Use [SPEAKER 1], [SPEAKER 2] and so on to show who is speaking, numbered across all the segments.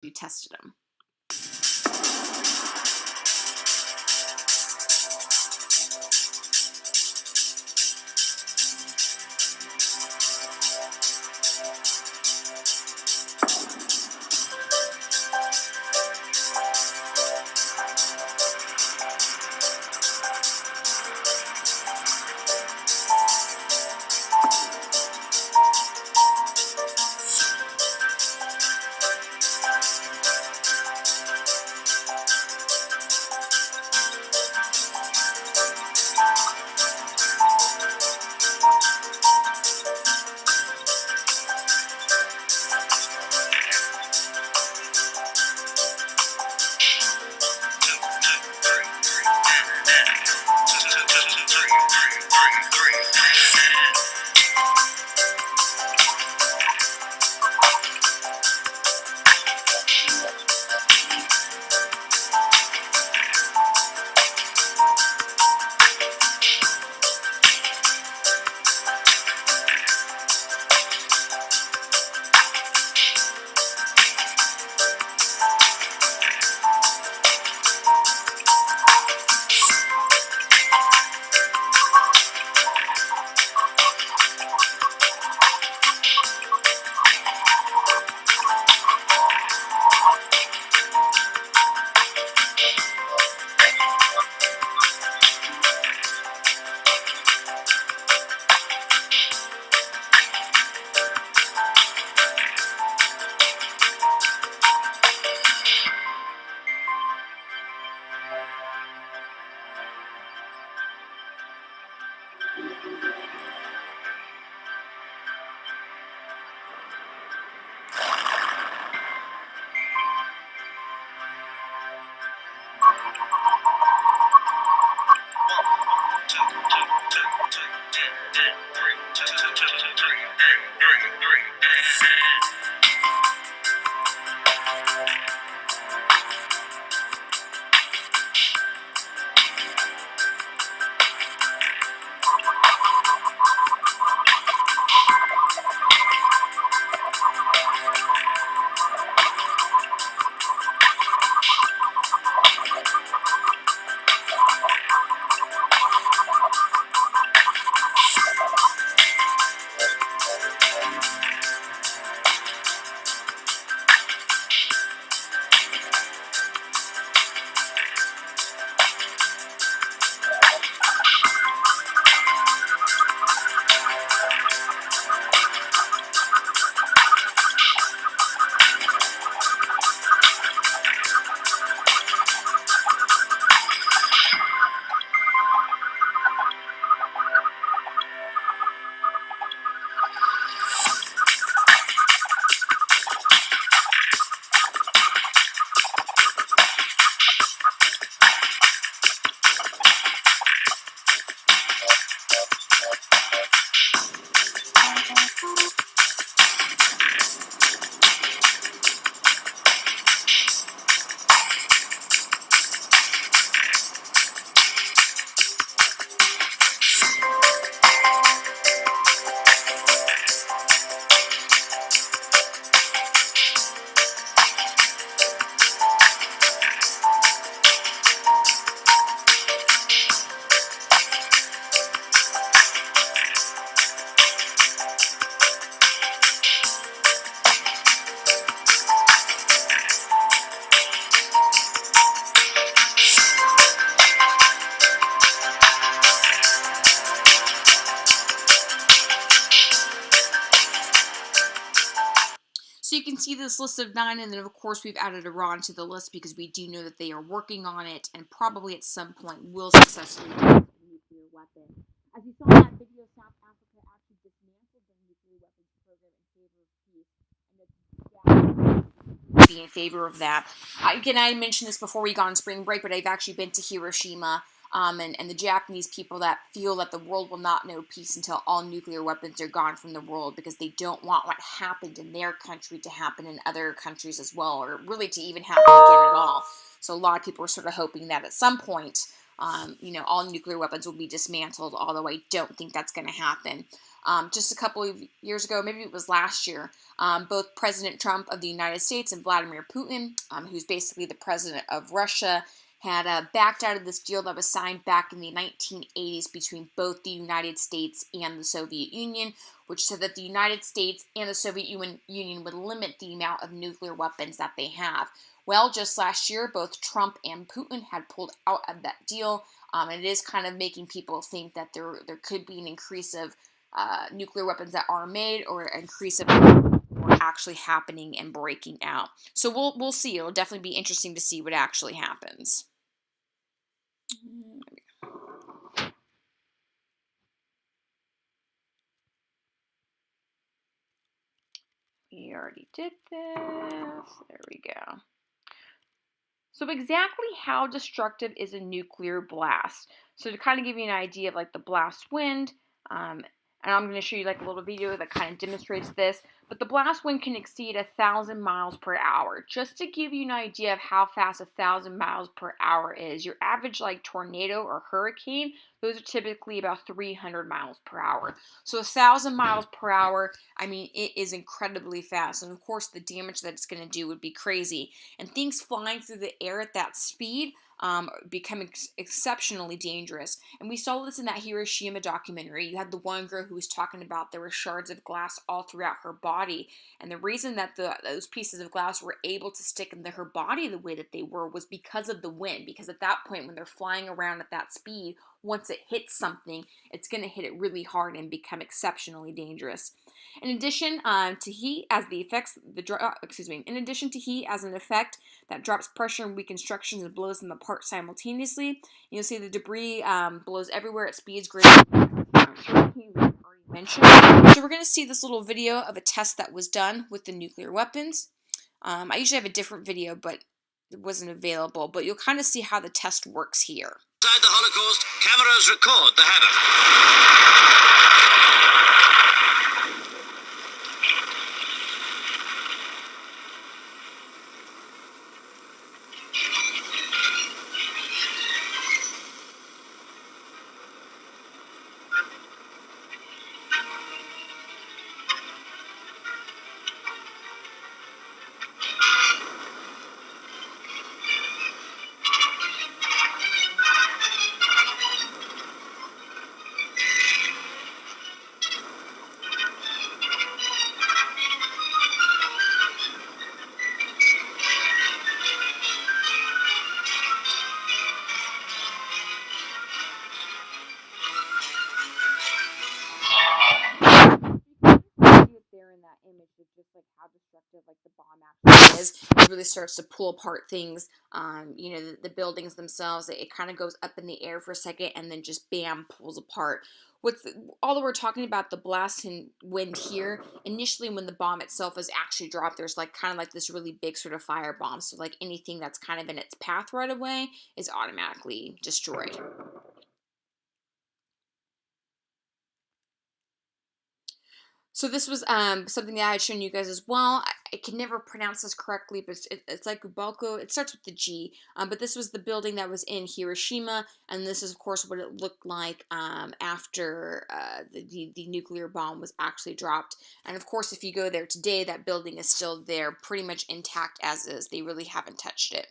[SPEAKER 1] You tested them. So you can see this list of 9, and then of course we've added Iran to the list because we do know that they are working on it and probably at some point will successfully develop a nuclear weapon. As you saw in that video, South Africa actually dismantled their nuclear weapons program in favor of peace, and that be in favor of that. Again, I mentioned this before we got on spring break, but I've actually been to Hiroshima. And the Japanese people that feel that the world will not know peace until all nuclear weapons are gone from the world because they don't want what happened in their country to happen in other countries as well, or really to even happen again at all. So a lot of people are sort of hoping that at some point all nuclear weapons will be dismantled, although I don't think that's going to happen. Just a couple of years ago, maybe it was last year, both President Trump of the United States and Vladimir Putin, who's basically the president of Russia, had backed out of this deal that was signed back in the 1980s between both the United States and the Soviet Union, which said that the United States and the Soviet Union would limit the amount of nuclear weapons that they have. Well, just last year, both Trump and Putin had pulled out of that deal, and it is kind of making people think that there could be an increase of nuclear weapons that are made, or an increase of actually happening and breaking out. So we'll see. It'll definitely be interesting to see what actually happens. We already did this. There we go. So exactly how destructive is a nuclear blast? So to kind of give you an idea of like the blast wind, and I'm going to show you like a little video that kind of demonstrates this, but the blast wind can exceed 1,000 miles per hour. Just to give you an idea of how fast 1,000 miles per hour is, your average like tornado or hurricane, those are typically about 300 miles per hour. So 1,000 miles per hour, I mean, it is incredibly fast. And of course, the damage that it's going to do would be crazy. And things flying through the air at that speed become exceptionally dangerous. And we saw this in that Hiroshima documentary. You had the one girl who was talking about there were shards of glass all throughout her body. And the reason that those pieces of glass were able to stick into her body the way that they were was because of the wind. Because at that point, when they're flying around at that speed, once it hits something, it's going to hit it really hard and become exceptionally dangerous. In addition to heat as the effects, in addition to heat as an effect that drops pressure and weakens structures and blows them apart simultaneously, you'll see the debris blows everywhere at speeds greater than hurricanes already mentioned. So we're going to see this little video of a test that was done with the nuclear weapons. I usually have a different video, but it wasn't available. But you'll kind of see how the test works here.
[SPEAKER 2] Inside the Holocaust, cameras record the havoc.
[SPEAKER 1] There in that image is just like how destructive like the bomb actually is. It really starts to pull apart things. The buildings themselves. It kind of goes up in the air for a second and then just bam, pulls apart. Although we're talking about the blast and wind here, initially when the bomb itself is actually dropped, there's like kind of like this really big sort of fire bomb. So like anything that's kind of in its path right away is automatically destroyed. So this was something that I had shown you guys as well. I can never pronounce this correctly, but it's like Gubalco. It starts with the G. But this was the building that was in Hiroshima, and this is, of course, what it looked like after the nuclear bomb was actually dropped. And, of course, if you go there today, that building is still there, pretty much intact as is. They really haven't touched it.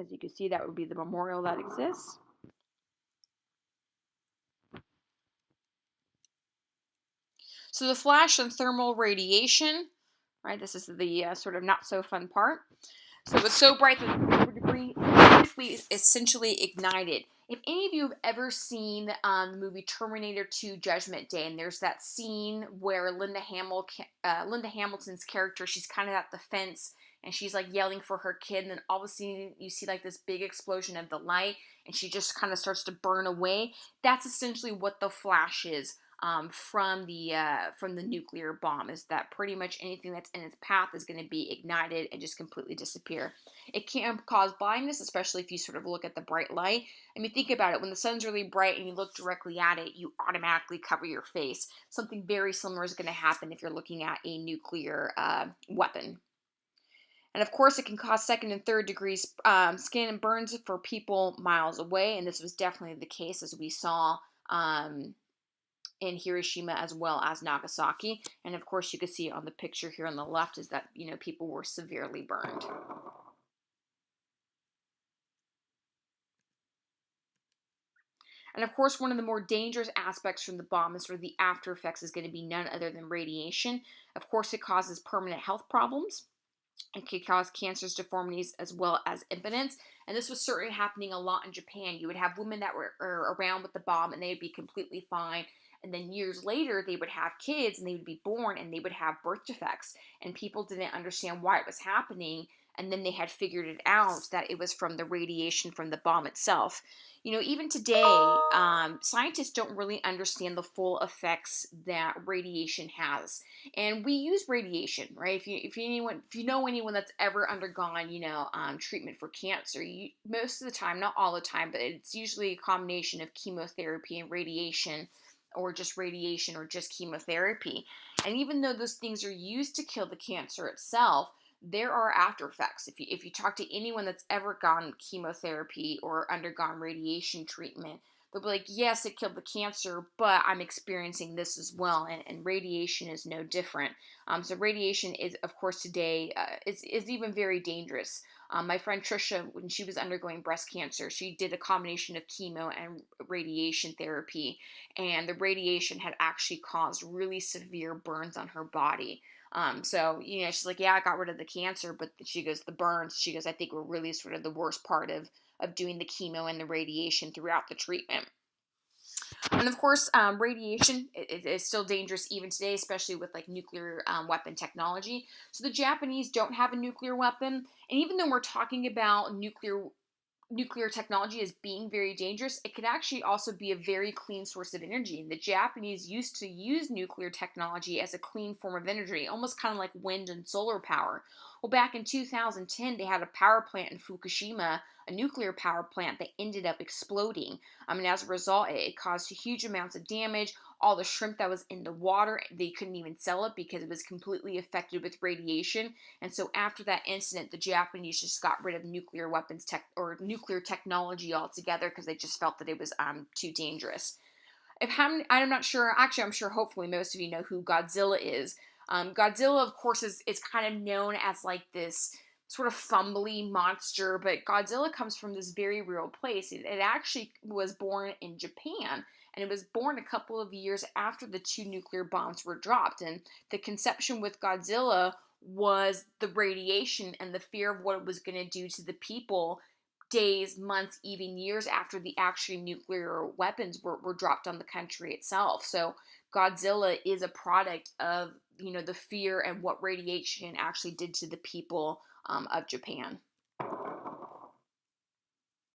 [SPEAKER 1] As you can see, that would be the memorial that exists. So the flash and thermal radiation, right? This is the sort of not so fun part. So it's so bright that the debris is essentially ignited. If any of you have ever seen the movie Terminator 2 Judgment Day, and there's that scene where Linda Hamilton's character, she's kind of at the fence, and she's like yelling for her kid, and then all of a sudden you see like this big explosion of the light, and she just kind of starts to burn away. That's essentially what the flash is. From the nuclear bomb, is that pretty much anything that's in its path is going to be ignited and just completely disappear. It can cause blindness, especially if you sort of look at the bright light. I mean, think about it. When the sun's really bright and you look directly at it, you automatically cover your face. Something very similar is going to happen if you're looking at a nuclear weapon. And of course, it can cause second and third degrees skin and burns for people miles away. And this was definitely the case, as we saw um, in Hiroshima as well as Nagasaki. And of course, you can see on the picture here on the left is that, people were severely burned. And of course, one of the more dangerous aspects from the bomb is sort of the after effects is going to be none other than radiation. Of course, it causes permanent health problems. It could cause cancers, deformities, as well as impotence. And this was certainly happening a lot in Japan. You would have women that were around with the bomb and they would be completely fine. And then years later, they would have kids and they would be born and they would have birth defects. And people didn't understand why it was happening. And then they had figured it out that it was from the radiation from the bomb itself. Even today, scientists don't really understand the full effects that radiation has. And we use radiation, right? If you know anyone that's ever undergone, treatment for cancer, most of the time, not all the time, but it's usually a combination of chemotherapy and radiation, or just radiation or just chemotherapy. And even though those things are used to kill the cancer itself, there are after effects. If you talk to anyone that's ever gone chemotherapy or undergone radiation treatment, they'll be like, yes, it killed the cancer, but I'm experiencing this as well, and radiation is no different. So radiation is, of course, today is even very dangerous. My friend Trisha, when she was undergoing breast cancer, she did a combination of chemo and radiation therapy, and the radiation had actually caused really severe burns on her body. So, she's like, yeah, I got rid of the cancer, but she goes, the burns, she goes, I think were really sort of the worst part of doing the chemo and the radiation throughout the treatment. And of course, radiation is still dangerous even today, especially with like nuclear weapon technology. So the Japanese don't have a nuclear weapon, and even though we're talking about nuclear technology as being very dangerous, it could actually also be a very clean source of energy. And the Japanese used to use nuclear technology as a clean form of energy, almost kind of like wind and solar power. Well, back in 2010, they had a power plant in Fukushima, a nuclear power plant that ended up exploding. And as a result, it caused huge amounts of damage. All the shrimp that was in the water, they couldn't even sell it because it was completely affected with radiation. And so after that incident, the Japanese just got rid of nuclear weapons or nuclear technology altogether because they just felt that it was too dangerous. I'm not sure. Actually, I'm sure. Hopefully, most of you know who Godzilla is. Godzilla, of course, is kind of known as like this sort of fumbly monster, but Godzilla comes from this very real place. It actually was born in Japan, and it was born a couple of years after the two nuclear bombs were dropped. And the conception with Godzilla was the radiation and the fear of what it was going to do to the people days, months, even years after the actual nuclear weapons were dropped on the country itself. So Godzilla is a product of the fear and what radiation actually did to the people of Japan.